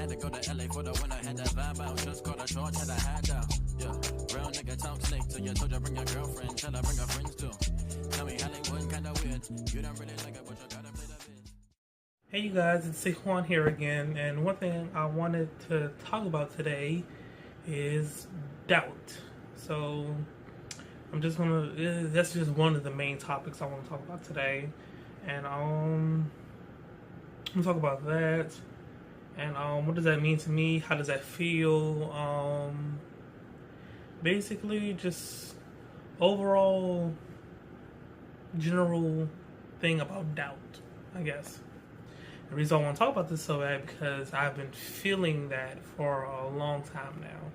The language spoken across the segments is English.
had to go to LA for the winter, had that vibe out. Just caught a charge, had a hat down. Yeah, real nigga talk slick to you. Told you bring your girlfriend, tell her bring her friends too. Tell me Hollywood kinda weird. You don't really like it, but you gotta play the bit. Hey you guys, it's Saquon here again, and one thing I wanted to talk about today is doubt. So that's just one of the main topics I want to talk about today, and I'm gonna talk about that, and what does that mean to me? How does that feel? Basically, just overall general thing about doubt, I guess. The reason I want to talk about this so bad because I've been feeling that for a long time now.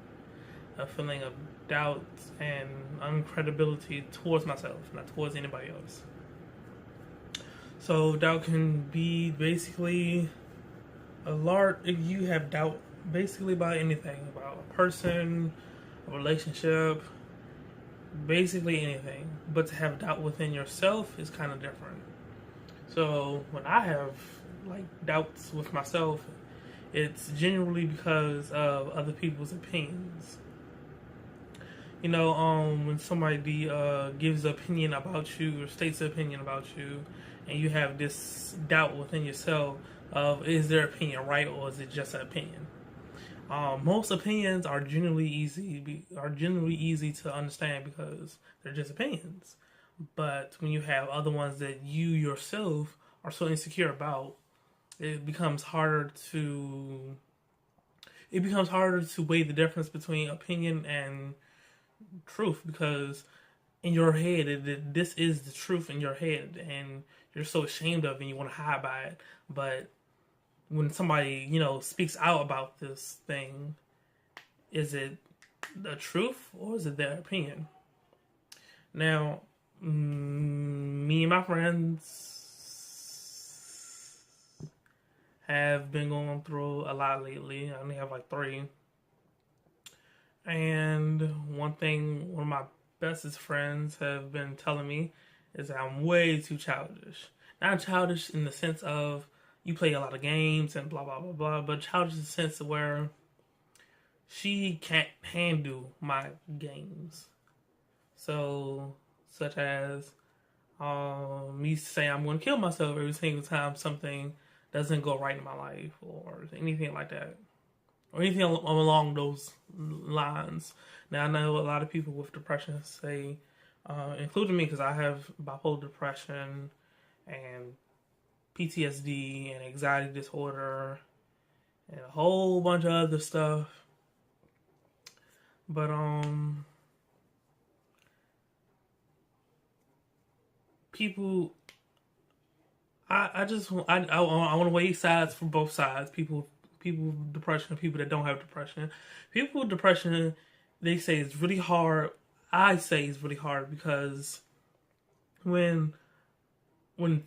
A feeling of doubt and uncredibility towards myself, not towards anybody else. So doubt can be basically if you have doubt basically about anything, about a person, a relationship, basically anything. But to have doubt within yourself is kind of different. So when I have doubts with myself, it's generally because of other people's opinions. When somebody gives an opinion about you or states an opinion about you, and you have this doubt within yourself of, is their opinion right or is it just an opinion? Most opinions are generally easy to understand because they're just opinions. But when you have other ones that you yourself are so insecure about, it becomes harder to weigh the difference between opinion and truth, because in your head this is the truth in your head, and you're so ashamed of it and you want to hide by it. But when somebody speaks out about this thing, is it the truth or is it their opinion? Now, me and my friends have been going through a lot lately. I only have 3. And one of my bestest friends have been telling me is that I'm way too childish. Not childish in the sense of you play a lot of games and blah, blah, blah, blah, but childish in the sense of where she can't handle my games. So, such as me saying I'm going to kill myself every single time something doesn't go right in my life, or anything like that, or anything along those lines. Now, I know a lot of people with depression say, including me, because I have bipolar depression and PTSD and anxiety disorder and a whole bunch of other stuff. But people, I want to weigh sides from both sides. People with depression, people that don't have depression. People with depression, they say it's really hard. I say it's really hard because when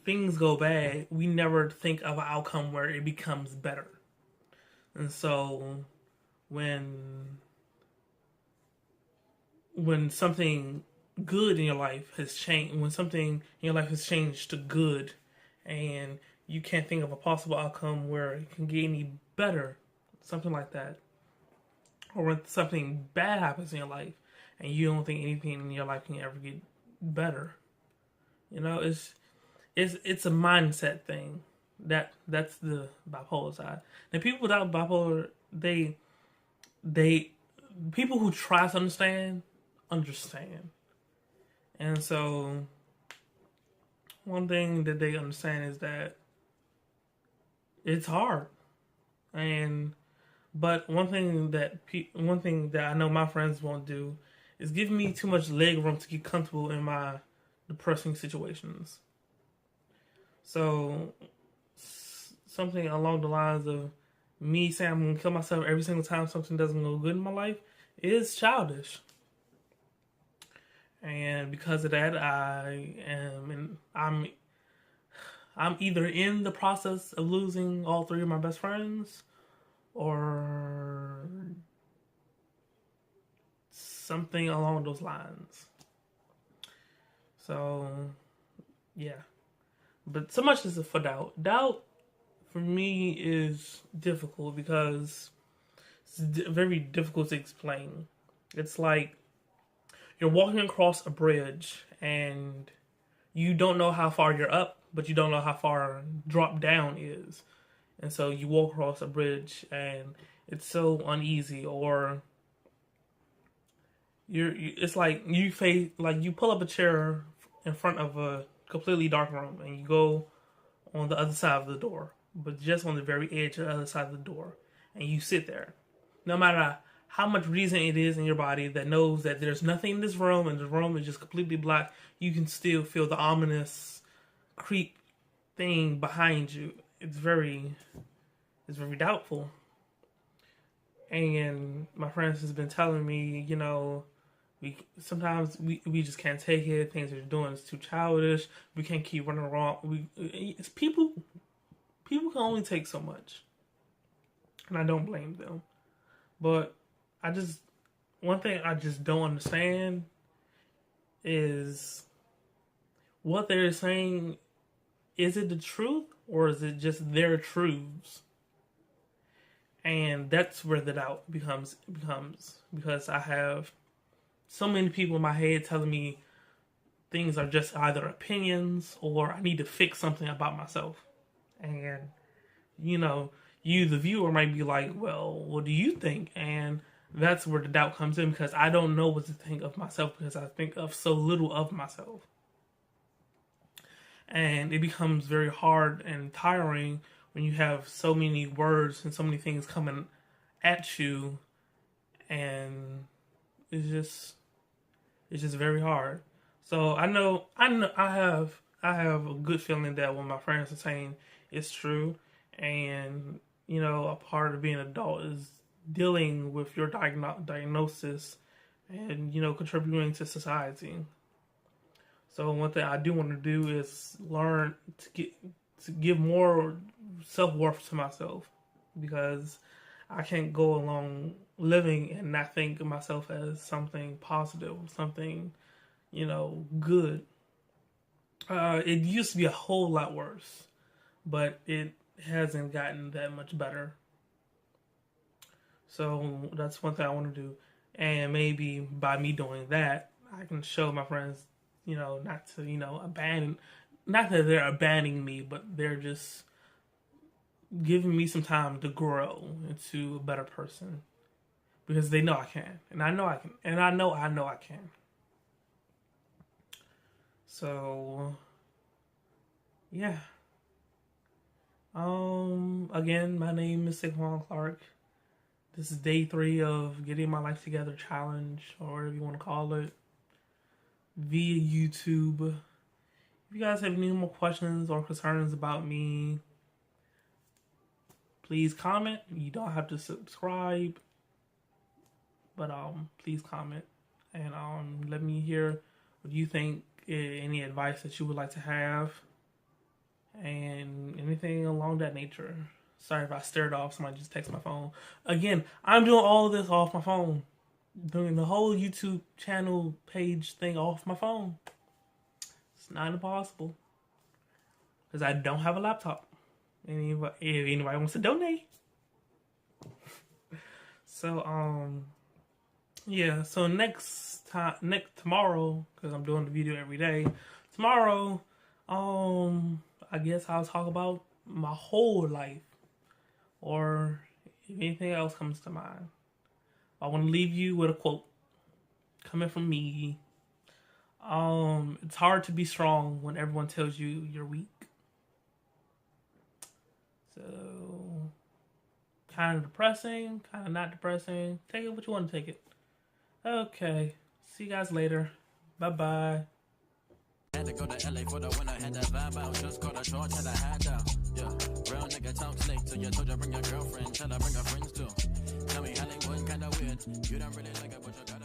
things go bad, we never think of an outcome where it becomes better. And so when something good in your life has changed, when something in your life has changed to good, and you can't think of a possible outcome where it can get any better, something like that, or when something bad happens in your life and you don't think anything in your life can ever get better, it's a mindset thing. That's the bipolar side. And people without bipolar, they people who try to understand. And so one thing that they understand is that it's hard. But one thing that I know my friends won't do is give me too much leg room to get comfortable in my depressing situations. So something along the lines of me saying I'm going to kill myself every single time something doesn't go good in my life is childish. And because of that, I'm either in the process of losing all 3 of my best friends, or something along those lines. So, yeah. But so much is for doubt. Doubt for me is difficult because it's very difficult to explain. It's like you're walking across a bridge and you don't know how far you're up, but you don't know how far drop down is. And so you walk across a bridge and it's so uneasy, or it's like you pull up a chair in front of a completely dark room and you go on the other side of the door, but just on the very edge of the other side of the door, and you sit there. No matter how much reason it is in your body that knows that there's nothing in this room and the room is just completely black, you can still feel the ominous creep thing behind you. It's very doubtful. And my friends has been telling me, sometimes we just can't take it. Things that you're doing is too childish. We can't keep running around. People can only take so much, and I don't blame them. But one thing I just don't understand is what they're saying. Is it the truth, or is it just their truths? And that's where the doubt becomes because I have so many people in my head telling me things are just either opinions or I need to fix something about myself. And, you, the viewer, might be like, well, what do you think? And that's where the doubt comes in, because I don't know what to think of myself because I think of so little of myself. And it becomes very hard and tiring when you have so many words and so many things coming at you, and it's just very hard. So I know I have a good feeling that what my friends are saying is true, and a part of being an adult is dealing with your diagnosis and contributing to society. So one thing I do want to do is learn to give more self-worth to myself, because I can't go along living and not think of myself as something positive, something, good. It used to be a whole lot worse, but it hasn't gotten that much better. So that's one thing I want to do. And maybe by me doing that, I can show my friends, not to, abandon, not that they're abandoning me, but they're just giving me some time to grow into a better person, because they know I can, and I know I can, and I know I can. So, yeah. Again, my name is Saquon Clark. This is day 3 of Getting My Life Together challenge, or whatever you want to call it, via YouTube. If you guys have any more questions or concerns about me, please comment. You don't have to subscribe, but please comment and let me hear what you think. Any advice that you would like to have, and anything along that nature. Sorry if I stared off. Somebody just texted my phone. Again, I'm doing all of this off my phone, doing the whole YouTube channel page thing off my phone. It's not impossible, because I don't have a laptop. If anybody wants to donate. So yeah. So tomorrow, because I'm doing the video every day. Tomorrow, I guess I'll talk about my whole life, or if anything else comes to mind. I want to leave you with a quote coming from me. It's hard to be strong when everyone tells you you're weak. So, kind of depressing, kind of not depressing. Take it what you want to take it. Okay. See you guys later. Bye-bye. Had to go to LA for the winter, had that vibe out. Just caught a short, had a hat down. Yeah, real nigga talk slick till you told you bring your girlfriend. Tell her bring her friends too. Tell me Hollywood kinda weird. You don't really like it, but you gotta.